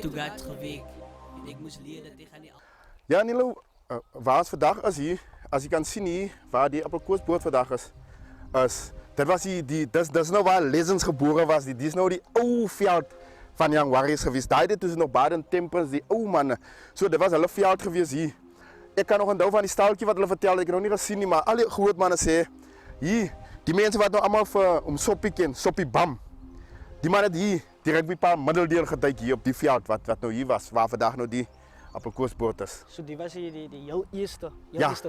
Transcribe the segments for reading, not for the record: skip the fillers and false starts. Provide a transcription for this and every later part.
Stuttgart geweest. En ik moest leren tegen die... Ja, Nilo, waar het vandaag is hier, als je kan zien hier, waar die appelkoosboot vandaag is, dat was dat is nou waar Legends geboren was, die is nou die oude veld van Young Warriors geweest. Daar dit is nog Baden Tempels, die oude mannen. Zo, dat was hulle veld geweest hier. Ik kan nog een deel van die staaltje wat hulle vertellen, ik heb nog niet gezien, nie, maar alle groot mannen zeggen, hier, die mensen wat nou allemaal om Soppie ken, Soppie Bam. Die mannen hier, die rugbypaal middeldeel geduik hier op die veld, wat nou hier was, waar vandaag nou die appelkoosboot is. So die was die heel eerste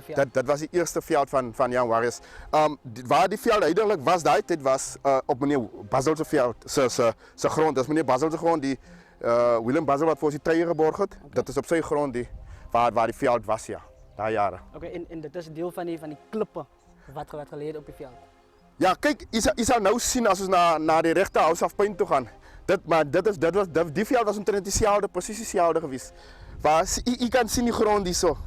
veld? Dat was die eerste veld van Young Warriors. Waar die veld eigenlijk was, dit was op meneer Basel's veld, zijn grond. Dat is meneer Basel's grond, die Willem Basel wat voor zijn trein geborgen had. Okay. Dat is op zijn grond waar die veld was, ja, daar jaren. Oké, en dat is deel van die klippen wat geleden op die veld? Ja, kijk, je zou nou zien als we naar de rechte House of Pain toe gaan. Die veld was omtrent precies hetzelfde geweest. Je kan zien die grond die zo.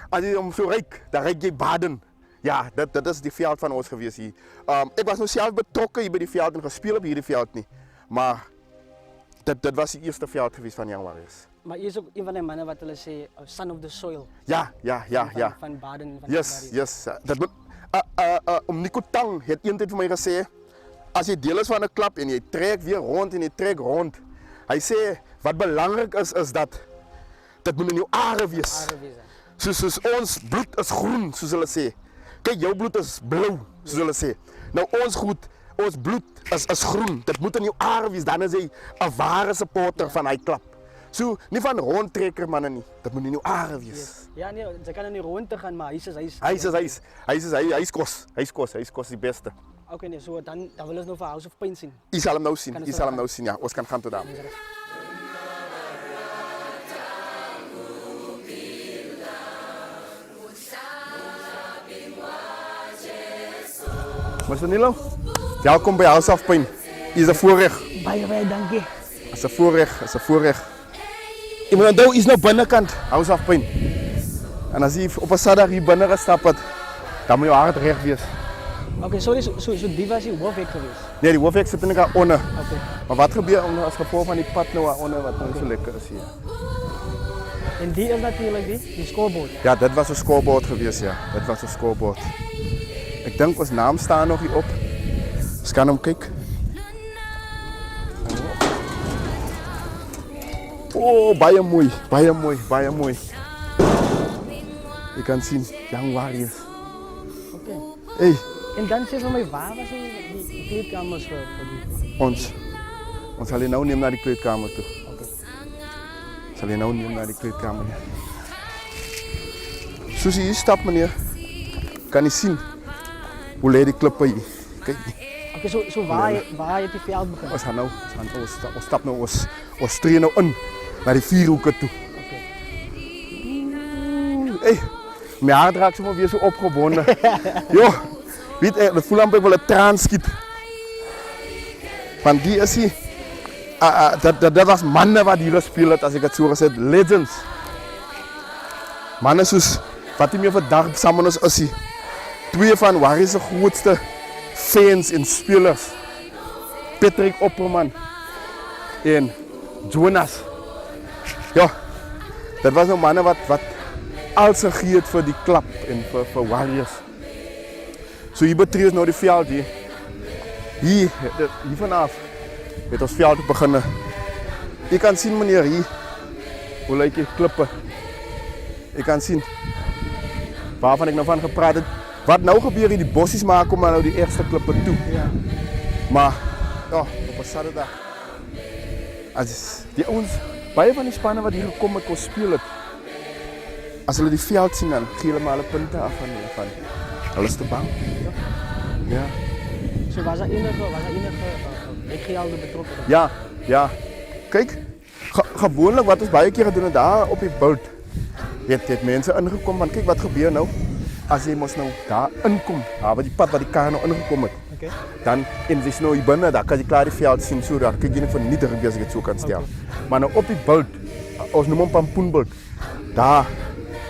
Als je hem zo rijdt, dan rijd je Baden. Ja, dat is die veld van ons geweest hier. Ik was nog zelf betrokken hier bij die veld en gespeeld op hierdie veld niet. Maar dat was die eerste veld geweest van Young Warriors. Maar je is ook een van de mannen wat hulle sê, son of the soil. Ja. Van Baden. Yes. Nico Tang heeft een tijd voor mij gezegd, als je deel is van een klap en je trekt weer rond en je trekt rond. Hij zei, wat belangrijk is dat moet in jouw aren wees. Soos ons bloed is groen, zoals hulle sê. Kijk, jouw bloed is blauw, zoals hulle sê. Nou ons bloed is groen, dat moet in jouw aren wees. Dan is hij een ware supporter van die klap. So, niet van rondtrekker mannen niet, dat moet in jouw aren wees. Yes. Ja, nee, ze kan er niet rond te gaan, maar hij is die beste. Oké, nee, so dan willen ze nog voor House of Pain zien. Je zal hem nou zien, ja. Ons kan gaan tot daar. Mr. Nilo, welkom bij House of Pain. Is een voorrecht. Baie dank je. Is een voorrecht. Je moet nou iets naar binnenkant, House of Pain. En als je op een zaterdag hier binnen gestapt hebt, dan moet je hart recht wees. Oké, sorry, so die was die hoofdweg geweest? Nee, die hoofdweg zit in elkaar onder. Okay. Maar wat gebeurt als gevolg van die pad nou onder wat niet zo lekker is hier? En die is natuurlijk die scoreboard? Ja, dat was een scoreboard geweest, ja. Dat was een scoreboard. Ik denk ons naam staat nog hier op. Dus kan hem kijken. Oh, baie mooi. Je kan zien, Young Warriors. Oké. Hey. En dan zeg van mij, waar was die kleedkamers voor die? Ons zal je nou nemen naar die kleedkamer toe. Zoals je hier stapt, meneer, kan je zien hoe leeg die klippen hier. Kijk. Oké, so waar je die veld begint? Ons stap nou, ons tree nou in naar die vierhoeken toe. Oké. Hey, mijn hart raakt zo weer zo opgewonden. Joh, weet je, dat voel ik wel een traan schiet. Van die is hier. Dat was mannen wat hier gespeeld, als ik het zo gezegd, legends. Mannen zoals, wat hij meer vandaag samen is hier. Twee van Warriors de grootste fans en spelers. Patrick Opperman en Jonas. Ja, dat was een mannen wat alles gegeven voor die klap en voor Warriors. Zo hier betreedt nou die veld hier. Hier vanaf met ons veld beginnen. Je kan zien meneer hier, hoe lijkt je klippen. Je kan zien waarvan ik nou van gepraat heb. Wat nou gebeurt in die bosjes maken maar nou die eerste klippen toe. Ja. Maar ja, op een zaterdag. Die ons, baie van die spannen wat hier gekomen kon spelen. Als ze die veld zien dan geven ze alle punten af van alles te bang. Ja. So was er enige weggelden betrokken? Ja. Kijk, gewoonlijk wat is baie keer gedoen daar op die bult. Het mensen ingekomen van kijk wat gebeurt nou. Als je moest nou daar inkomt, waar die pad waar die kar nou ingekomen is. Okay. Dan in die nou hier binnen, dan kan je klaar die veld zien zo daar. Kijk je niet vernietigd als ik het zo kan stellen. Okay. Maar nou op die bult, ons noemen een pampoenbult, daar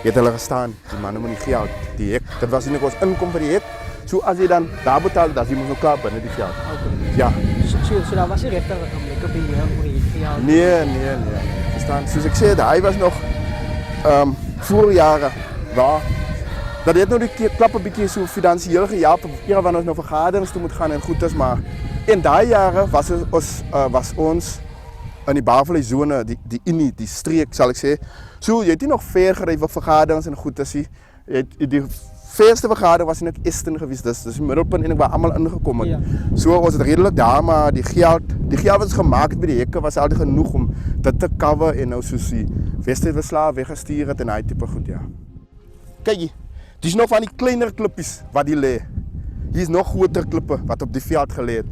heeft hulle gestaan. Die mannen met die geld, die hek. Dat was niet ons inkomen van die hek. Zo als je dan daar betaalt, dan is je nog klaar binnen die veld. Okay. Ja. so daar was nie regtig 'n lekker beheer oor hierdie jaar. Nee. Verstaan? Soos ek sê, hy was nog voor jare waar dat het nou die klap 'n bietjie so finansiëel gehelp eer wanneer ons nou vergaderings toe moet gaan en goed is, maar in daai jare was ons in die Bavlei zone, die streek sal ek sê. So jy het nie nog ver gery vir vergaderings en goed is nie. Die verste vergadering was in Esten geweest. Dis die middelpunt en ek waar almal ingekom het. Ja. So was dit redelik daar, maar die geld wat ons gemaak het by die hekke was altyd genoeg om dit te cover en nou soos die Westerwesla weggestuur het en daai tipe goed, ja. Kyk, dis nog van die kleiner klippies wat die lê. Hier is nog groter klippe wat op die veld gelê het.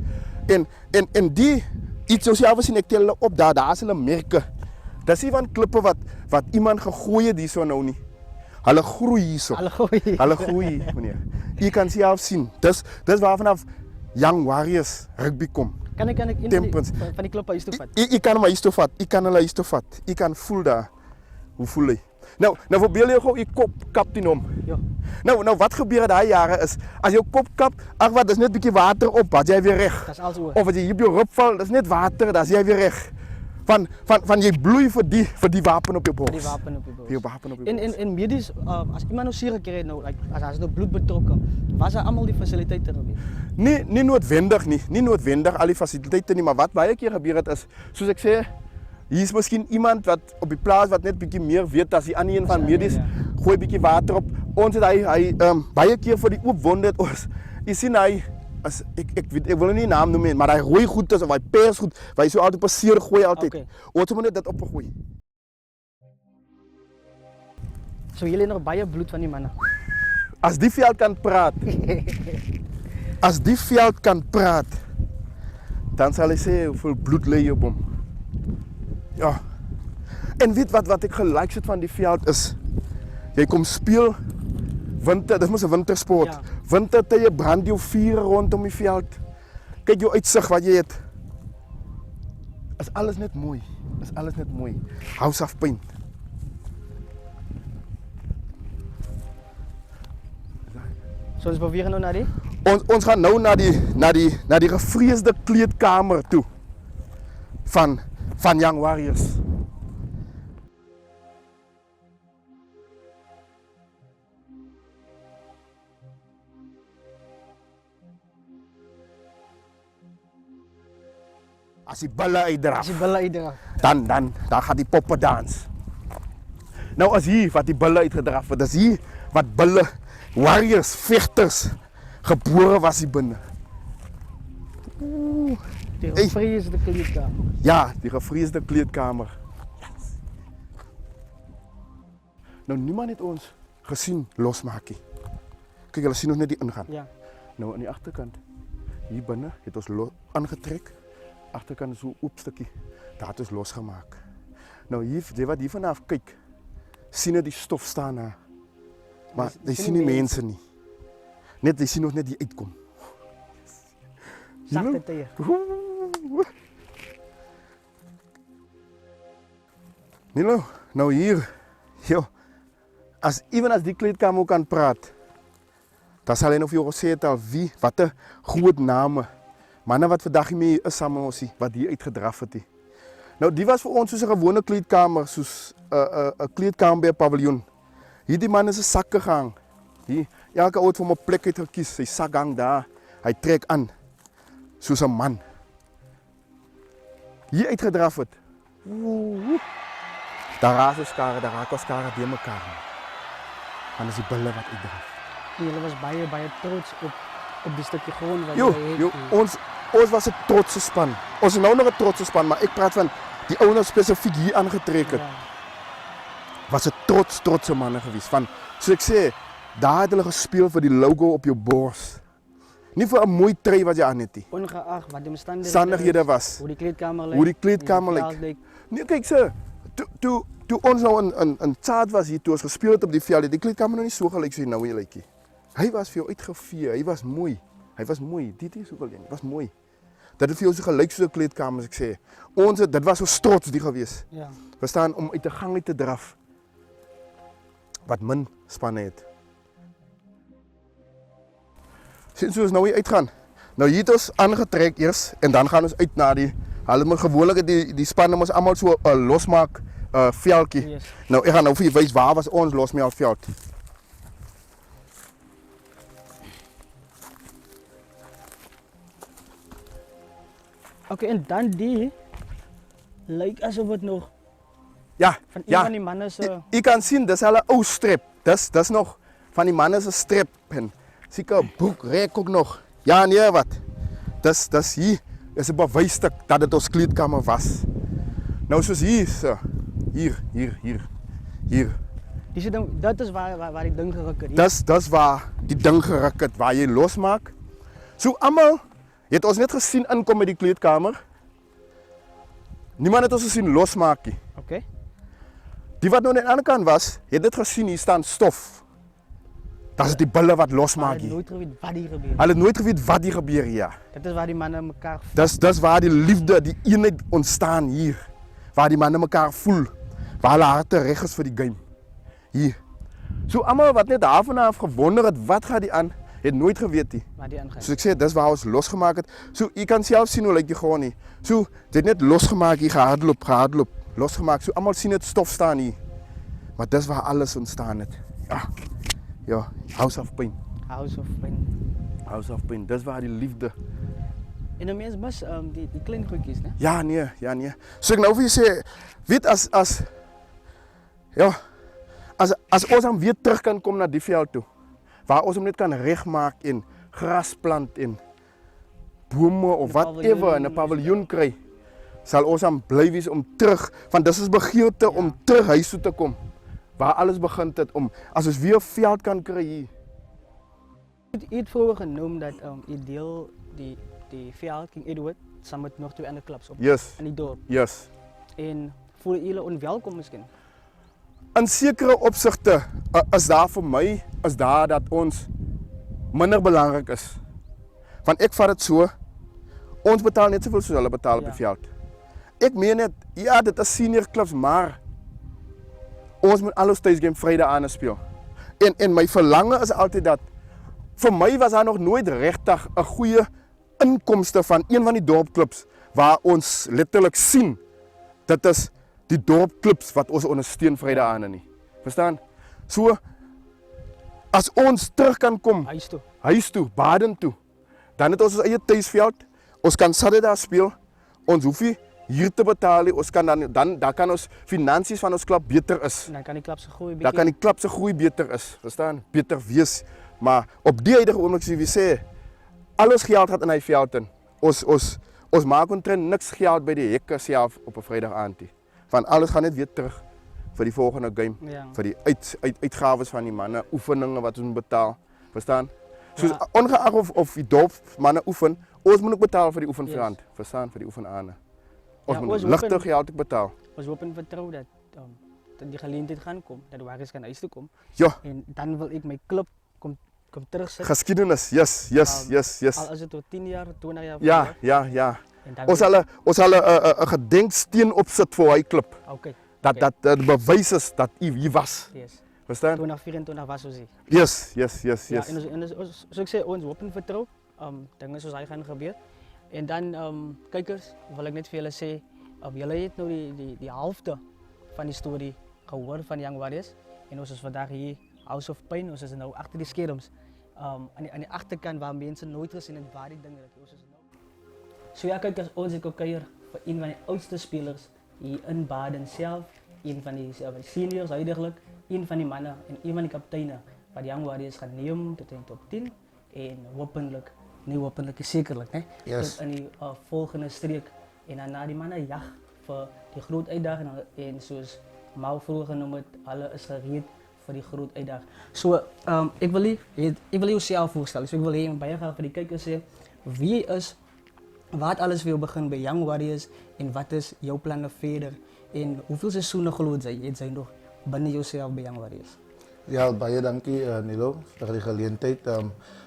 En die iets soos jy sien ek tel hulle op daar is hulle merke. Dis nie van klippe wat iemand gegooi het hierso nou nie. Hulle groei hierso. Hulle groei, meneer. Jy kan self sien. Dis waar vanaf Young Warriors rugby kom. Kan ek een van die klippe huis toe vat? Jy kan hom huis toe vat. Jy kan hulle huis toe vat. Jy kan voel daar. Hoe voel hy? Nou verbeel jy gou jy kop kap teen hom. Ja. Nou wat gebeur daai jare is as jou kop kap, ag wat, dis net 'n bietjie water op, wat jy weer reg. Dis als oor. Of as jy hier op jou rug val, dis net water, dan is jy weer reg. Van jy bloei vir die wapen op jou bors. Die wapen op je borst. Die wapen op jou bors. En medisch, als iemand nou seer gekry het nou, as hy nou bloed betrokken, was er allemaal die fasiliteite geweest? Nie noodwendig al die fasiliteite nie, maar wat baie keer gebeur het is, soos ek sê, hier is miskien iemand wat op die plaas wat net bietjie meer weet as die ander een van medies, gooi bietjie water op. Ons het hy baie keer vir die oop wonde het ons. Jy sien hy as ek wil nie naam noem nie, maar hy rooi goed is of hy pers goed, waar hy so altyd passeer gooi altyd. Okay. Ons moet net dit opgegooi. So jullie nog baie bloed van die mannen. As die veld kan praat. As die veld kan praat, dan sal hy sê hoeveel bloed lê jy op hom. Ja. En weet wat ek gelike het van die veld is, jy kom speel winter, dis mos 'n wintersport. Ja. Wintertye brand jou vuur rondom die veld. Kyk jou uitsig wat jy het. Is alles net mooi. Is alles net mooi. House of Pain. So ons beweeg nou na die? Ons gaan nou na die gevreesde kleedkamer toe van Young Warriors. As die bulle uitdraf, dan gaan die poppe dans. Nou as hier wat die bulle uitgedraf het, dis hier wat bulle, warriors, vegters gebore was hier binne. Die gevreesde kleedkamer. Ja, die gevreesde kleedkamer. Nou niemand het ons gesien losmaak nie. Kyk, hulle sien ons net die ingaan. Ja. Nou aan die agterkant, hier binne het ons aangetrek. Agterkant is so 'n oop stukkie. Daar het ons losgemaak. Nou hier, wat hier vanaf kyk, sien jy die stof staan daar. Maar jy sien nie mense nie. Net jy sien nog net die uitkom. Sagte tye. Nilo, nou hier. Jo. As die kleedkamer kan praat, dan sal hy nou vir jou gesê het al wie, watter groot name. Manne wat vandag nie meer is saam met ons, wat hier uitgedraf het. Nou die was vir ons soos 'n gewone kleedkamer, soos 'n kleedkamer by 'n paviljoen. Hierdie man is 'n sak gegaan. Hier, elke ou het vir hom 'n plek uitgekies. Sy sak hang daar. Hy trek aan soos 'n man. Hier uitgedraf het. Daar raak ons skare die mekaar. Dan is die bulle wat uitdraf. Julle was baie trots op die stukje grond wat Jo, jy ons was 'n trotse span. Ons is nou nog 'n trotse span, maar ek praat van die ou nou spesifiek hier aangetrek het. Ja. Was 'n trotse manne gewees. Van, so ek sê, daar het hulle gespeel vir die logo op jou bors. Nie vir 'n mooi trui wat jy aan het nie. Ongeag wat die Omstandighede was. Hoe die kleedkamer lyk. Hoe die kleedkamer lyk. Nee, kyk sir, toe ons nou in Tsaad was hier, toe ons gespeel het op die veld, die kleedkamer nou nie so gelyk so nou hier lykie. Hy was vir jou uitgevee, hy was mooi. Dit is ook al een, was mooi. Dat het vir jou so gelyk so 'n kleedkamer as ek sê. Dit was so trots die gewees. Ja. We staan om uit 'n gang uit te draf. Wat min spanne het. Sien soos nou hier uitgaan. Nou hier het ons aangetrek eers en dan gaan ons uit na die hulle moet gewoonlik die spanne mos almal so 'n losmaak veldjie. Yes. Nou ek gaan nou vir julle wys waar was ons losmaakveld. Oké, en dan die lyk asof het nog Ja, van een ja. van die mannen se Je kan zien, dat is al een oude strip. Dat is nog van die mannen zijn strip. En zie ik een broek, rek ook nog. Ja, nee, wat. Dat is hier. Dat is een bewijsstuk dat het ons kleedkamer was. Nou, zoals hier. Zo. Hier. die zit dan, dat is waar die ding gerukt is. Dat is waar die ding gerukt het, waar je losmaakt. Zo allemaal, je hebt ons net gezien inkomen met die kleedkamer. Niemand heeft ons gezien losmaken. Oké. Die wat nou aan de andere kant was, je hebt net gezien, hier staan stof. Dat is die ballen wat Maar losmaken. het nooit geweten wat hier gebeurt. Hulle het nooit geweet wat hier gebeur ja. Dat is waar die mannen elkaar Dat is waar die liefde, die eenheid ontstaan hier. Waar die mannen elkaar voel. Waar hulle harte reg is vir die game. Hier. So almal wat net daar vanaf gewonder het wat gaan die aan, het nooit geweet nie. waar die aangaan. So ek sê dis waar ons losgemaak het. So jy kan self sien hoe lyk die gewoon nie. So dit net losgemaak hier gehardloop, losgemaak. So almal sien dit stof staan hier. Maar dis waar alles ontstaan het. Ja. Ja, House of Pain. House of Pain. House of Pain. Dis waar die liefde. En de mens mis die kleine goedjes, né? Ja, nee. So ek nou vir jou sê, weet as ons dan weer terug kan kom na die veld toe, waar ons hom net kan regmaak en gras plant en bome of whatever in 'n paviljoen kry, sal ons dan bly wees om terug, want dis is begeerte om terug huis toe te kom, waar alles begin het om, as ons weer 'n veld kan kry hier. Je hebt vroeger genoemd dat je deel die veld King Edward samen met nog 2 andere clubs op Yes, in die dorp. yes. En voelen jullie onwelkom misschien? In sekere opsigte is daar vir my is daar dat ons minder belangrik is. Want ek vat dit so, ons betaal net soveel soos hulle betaal op die veld. Ek meen net, ja, dit is senior clubs, maar ons moet al ons thuisgame Vrydag aan speel. En my verlange is altyd dat vir my was daar nog nooit regtig 'n goeie inkomste van een van die dorpklubs waar ons letterlik sien dit is die dorpklubs wat ons ondersteun Vrydag aan nie. Verstaan? So as ons terug kan kom huis toe, Baden toe, dan het ons ons eie tuisveld, ons kan Saterdag speel, ons hoef nie hier te betaal nie, ons kan dan kan ons finansies van ons klub beter is. En dan kan die klub se groei Dan kan die klub se groei beter is, verstaan? Beter wees. Maar op die huidige oomblik soos jy sê, al ons geld gaat in hy veld in. Ons maak omtrent niks geld by die hekke self op 'n Vrydag aand nie. Van alles gaan net weer terug vir die volgende game, vir die uitgawes van die manne, oefeninge wat ons moet betaal. Verstaan? Soos ongeag of die dorp manne oefen, ons moet ook betaal vir die oefenveld, verstaan, vir die oefenane. Ons moet ligte geld betaal. Ons hoop en vertrou dat die geleentheid gaan kom, dat Warriors kan huis toe kom. Ja. En dan wil ek my club kom terugsit. Geskiedenis, yes. Al is dit tot 10 jaar, 20 jaar. Ja. Ons sal 'n gedenksteen opsit vir hy klub. Okay. Dat bewys is dat u hier was. Yes. Verstaan? 2024 was ons hier. Yes. Ja, en soos ek sê, ons hoop en vertrou, dinge soos hy gaan gebeur. En dan kykers, wil ek net vir julle sê, julle het nou die helfte van die storie gehoor van Young Warriors en ons is vandag hier House of Pain, ons is nou agter die skerms. Aan die agterkant waar mense nooit gesien het waar die dinge is. So ja, kykers, ons het kuier vir een van die oudste spelers hier in Baden self, een van die seniors huidiglik, een van die manne en een van die kapteine wat Young Warriors gaan neem tot in top 10 en hopelik sekerlik, né? Yes. Tot in die volgende streek en dan na die manne jag vir die groot uitdaging en soos Mau vroeger genoem het, hulle is gereed vir die groot uitdaging. So, ek wil jou self voorstel. So ek wil hê baie graag vir die kykers sê wie is wat alles vir jou begin by Young Warriors en wat is jou planne verder en hoeveel seisoene glo jy nog binne jouself by Young Warriors? Ja, baie dankie Nilo vir die geleentheid.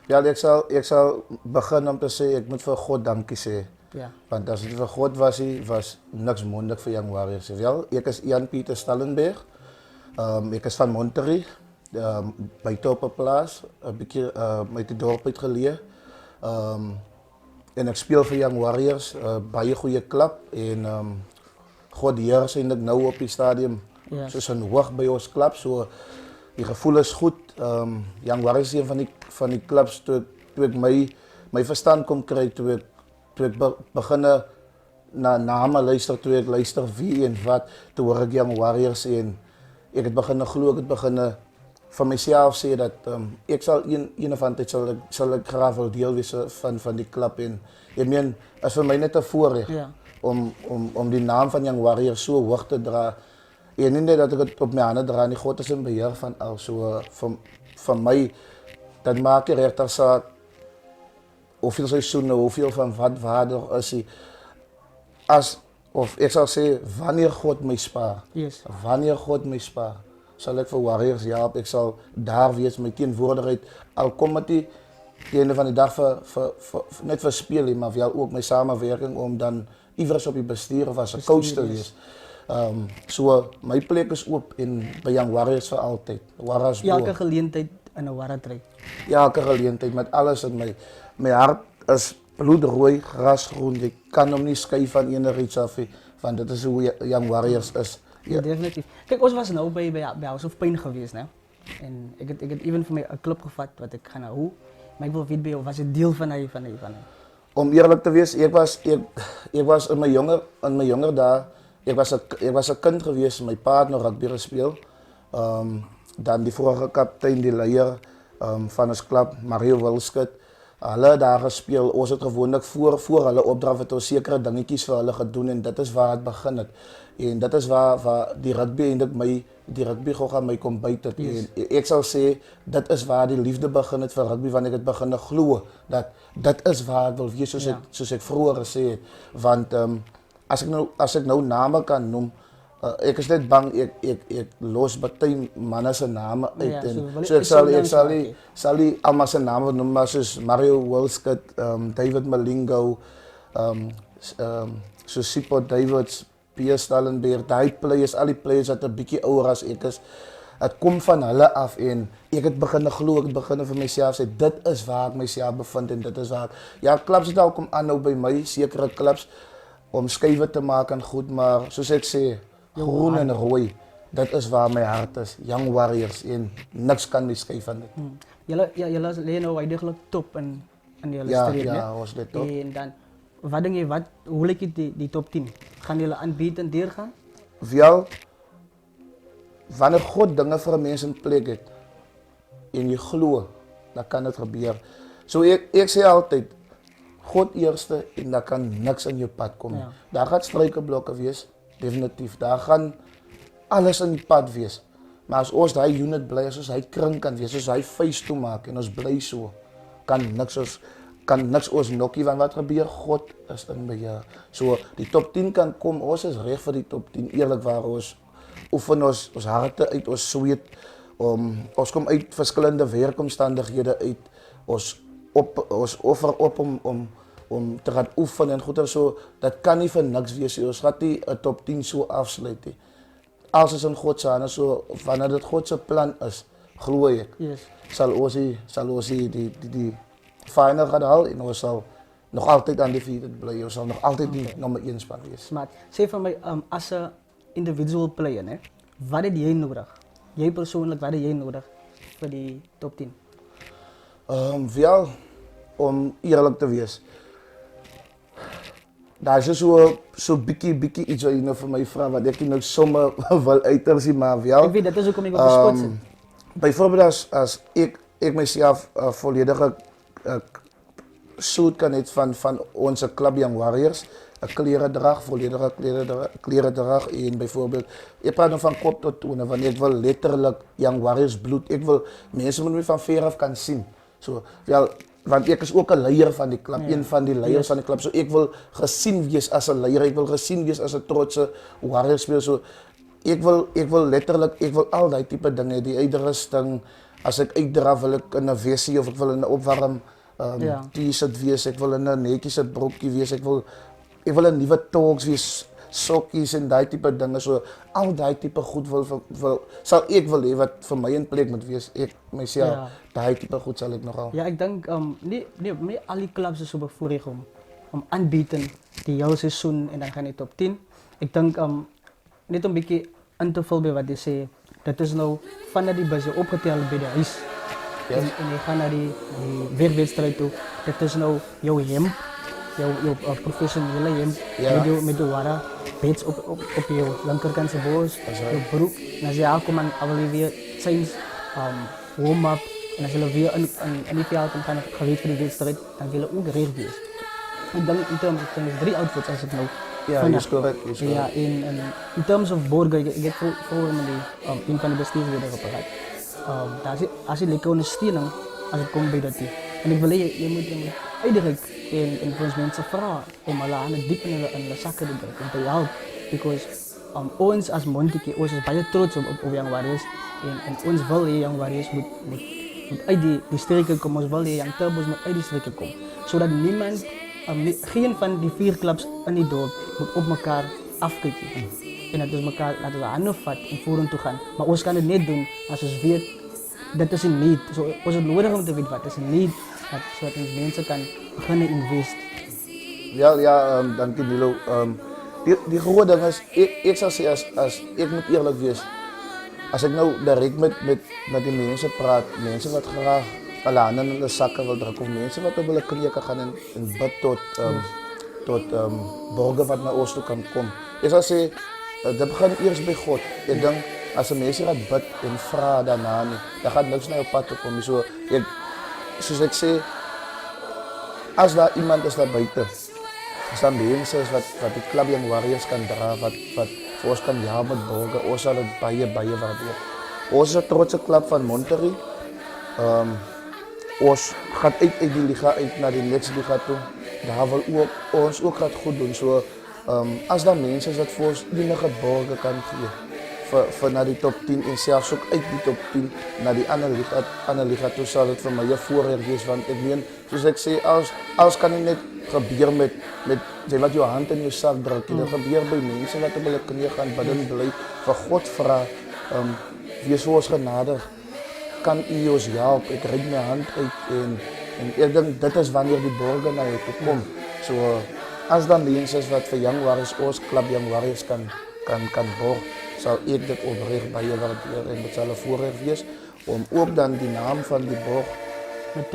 Ja, ek sal begin om te sê ek moet vir God dankie sê. Ja. Want as dit vir God was niks moontlik vir Young Warriors. Wel, ek is Jan Pieter Stallenberg. Ek is van Monterrey, by Topperplaas, 'n bietjie uit die dorp uit geleë. en ek speel vir Young Warriors, baie goeie klub en God die Here is eintlik nou op die stadium Ja. soos 'n hoog by ons klub, so die gevoel is goed. Young Warriors is een van die klubs toe ek my verstand kom kry, toe ek beginne na name luister, toe ek luister wie en wat, toe hoor ek Young Warriors en ek het begin glo, ek het begin van myself sê dat ek sal een of ander tyd sal ek graag wil deel wees van die klub en ek meen, is vir my net 'n voorreg Ja. om die naam van Young Warriors so hoog te dra. En nie net dat ek dit op my hande dra nie, God is in beheer van al. So van my, dat maak nie regtig saak hoeveel seisoene, hoeveel van wat waardig is hy. Of ek sal sê, wanneer God my spaar, Yes. wanneer God my spaar, sal ek vir Warriors help, ek sal daar wees, my teenwoordigheid, al kom het die einde van die dag net vir speel nie, maar wel ook my samenwerking om dan iewers op die bestuur of as 'n coach te wees. So my plek is oop en by Young Warriors vir altyd. Warriors Elke geleentheid in 'n warretry. elke geleentheid met alles in my hart is bloedrooi, grasgroen. Jy kan hom nie skei van enigiets af nie, want dit is hoe Young Warriors is. Ja, definitief. Kijk, ons was nou bij House of Pain geweest, né? En ik het even voor mij een club gevat wat ik ga naar hoe. Maar ik wil weten bij jou, was het deel van hij? Om eerlijk te wees, ek was in my jonger dae, ek was 'n kind geweest, my pa het nog rugby gespeel. Dan die vorige kaptein, die leier van ons klub, Mario Wilskut, hulle het daar gespeel. Ons het gewoonlik voor hulle opdraf het ons sekere dingetjies vir hulle gedoen en dit is waar het begin het. En dit is waar die rugby eintlik die rugby gou gaan my kom byt het. Yes. En ek sal sê dit is waar die liefde begin het vir rugby, wanneer ek het begin glo dat dit is waar ek wil wees, soos ek vroeër gesê het. Want as ek nou name kan noem, ek is net bang ek los baie manne se name uit. Ja, En so so wil ek ek sal nie almal se name noem, maar soos Mario Wilskut, David Malingo, so Sipho Davids, Pierre Stallenberg, al die players wat 'n bietjie ouer as ek is. Het kom van hulle af en ek het begin glo, ek het begin vir myself sê dit is waar ek myself bevind en dit is waar. Ja, klubs het al kom aanhou by my, sekere klubs om skuwe te maak en goed, maar soos ek sê, groen en rooi, dit is waar my hart is. Young Warriors en niks kan my skei van dit. Julle lê nou eigenlijk top in julle Ja, streep, né? ja, ons lê top. En dan, wat denk je, hoe lyk die top 10? Gaan jullie aanbieden deurgaan? Wel, wanneer God dinge vir 'n mens in plek het en jy glo, dan kan dit gebeur. So ek sê altyd, God eerste en dan kan niks in jou pad kom. Ja. Daar gaan struikelblokke wees, definitief. Daar gaan alles in die pad wees. Maar as ons daai unit bly, as ons hy kring kan wees, as hy face toe maak en ons bly so, kan niks ons nokkie, want wat gebeur? God is in beheer. So die top 10 kan kom, ons is reg vir die top 10, eerlikwaar ons oefen ons harte uit, ons sweet, ons kom uit verskillende werkomstandighede uit, ons offer op om te gaan oefen en goed en so, dat kan nie vir niks wees, ons gaat nie 'n top 10 so afsluit nie. Als is in God se hande, so wanneer dit God se plan is, glo ek, Yes. sal ons die final gaan haal en ons sal nog altyd undefeated bly, ons sal nog altyd die nommer 1 span wees. Smart. Sê vir my, as 'n individual player, né? Wat het jy nodig? Jy persoonlik, wat het jy nodig vir die top 10? Wel, om eerlik te wees, daar is so bietjie iets wat jy nou vir my vra, wat ek nie nou sommer wil uitersie, maar wel. Ek weet, dit is hoekom ek op die spot sit. Byvoorbeeld as ek myself volledige suit kan het van onze klub Young Warriors, 'n kleredrag, volledige kleredrag en byvoorbeeld, ek praat nou van kop tot tone, want ek wil letterlik Young Warriors bloed, ek wil, mense moet my van ver af kan sien. So, wel, want ek is ook 'n leier van die klub, een van die leiers van die klub, so ek wil gesien wees as 'n leier, ek wil gesien wees as 'n trotse Warriors speler, so ek wil letterlik, ek wil al die tipe dinge, die uitrusting, as ek uitdra wil ek in 'n wessie of ek wil in 'n opwarm t-shirt wees, ek wil in 'n netjiese broekie wees, ek wil in nuwe talks wees, sokkies en daai tipe dinge, so al daai tipe goed sal ek wil hê wat vir my in plek moet wees, ek myself, daai tipe goed sal ek nogal. Ja, ek dink nie al die clubs is so bevoorreg om unbeaten die hele seisoen en dan gaan hy top 10. Ek dink net 'n bietjie in te vul by wat jy sê, dit is nou vanaf die bus opgetel by die huis. Yes. En jy gaan na die weerwedstrijd toe. Dit is nou jou hemp, jou professionele hemp, Ja. met jou wara, beds op jou linkerkant se bors, jou broek. En as jy aankom en wil jy weer change, warm-up, en as jy weer in die veld en gaan gereed vir die wedstrijd, dan wil jy ook reg wees. Ek dink in terms of 3 outfits as ek nou Ja, vanaf- is correct. Ja, in terms of Borgo, ik heb vroeger met een van de bestuursleden gepraat. Als je lekker ondersteuning, als het komt bij dat die. En ik wil je moet eigenlijk in voor ons mensen vragen om alle aan het diep in de zakken te drukken, om te helpen. Because ons als Montikie, ons is bijna trots op Young Warriors. En ons wil Young Warriors moet uit die streken komen, ons wil Young Turbos moet uit die streken komen. Zodat niemand geen van die 4 clubs in die dorp moet op elkaar afkijken. En dat we elkaar laten we handen vatten en vorentoe gaan. Maar ons kan het niet doen als we weten dat is een need. So, ons het nodig om te weten wat is een need, zodat ons mensen kan beginnen investeren. Ja, dankie Nilo. Die groot ding is, ek sal sê as ek moet eerlik wees, as ek nou direk met die mense praat, mense wat graag hulle hande in hulle sakke wil druk, of mense wat op hulle knieë kan gaan en bid tot borge wat na ons toe kan kom. Ek sal sê, dit begin eers by God. Ek dink, as 'n mens gaat bid en vra daarna nie, dan gaat niks na jou pad toe kom. So, soos ek sê, as daar iemand is daar buite, as daar mense is wat die Club Young Warriors kan dra, wat vir ons kan help met borge, ons sal dit baie waardeer. Ons is 'n trotse klub van Monterrey. Ons gaat uit die liga uit na die next liga toe. Daar wil ons ook gaat goed doen. So, as daar mense is wat vir ons enige borge kan gee, vir na die top 10 en selfs ook uit die top 10 na die ander liga toe, sal dit vir my 'n voorreg wees, want ek meen, soos ek sê, alles kan nie net gebeur met jy wat jou hand in jou sak druk, dit gebeur by mense wat op hulle knieë gaan bid en bly, vir God vra, wees vir ons genadig, kan u ons help, ek reik my hand uit en ek dink dit is wanneer die borge na jou toe kom. So, as dan mense is wat vir Young Warriors, ons Club Young Warriors kan borg, sal ek dit opreg baie waardeer en dit sal 'n voorreg wees om ook dan die naam van die borg met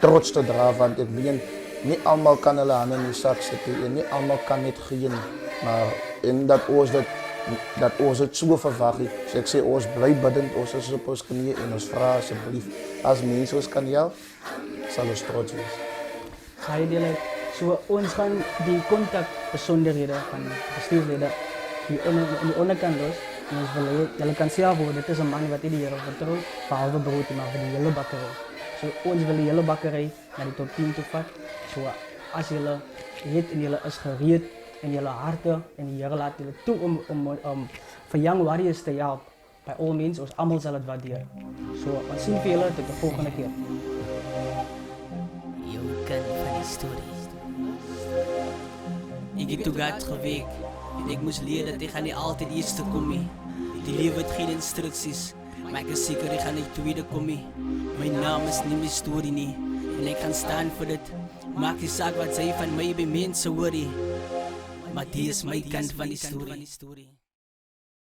trots te dra, want ek meen, nie almal kan hulle hande in die sak sit nie, en nie almal kan net gee nie, maar en dat ons dit so verwag het. So ek sê, ons bly bidend, ons is op ons knieë en ons vra asseblief, as mense ons kan help, sal ons trots wees. Ga je delen, so ons gaan die contact besonderhede van bestuursleden die in die onderkant los. En ons wil julle kan self hoor, dit is 'n man wat nie die Here vertrou, behalwe brood maar vir die hele bakkery. So ons wil die hele bakkery na die top 10 toe vat. So as julle weet en julle is gereed en julle harte en die Here laat julle toe om vir Young Warriors te help, by all means, ons almal sal dit waardeer. So ons sien vir julle tot die volgende keer. Jou kant van die storie. Ik heb toen gaat geweek en ik moest leren dat ik ga niet altijd eerste komen. Die levert geen instructies, maar ik is zeker ik ga niet tweede komen. Mijn naam is niet mijn story nie en ik ga staan voor dit. Maak die zaak wat zij van mij bij mensen horen. Maar die is mijn kant van die story.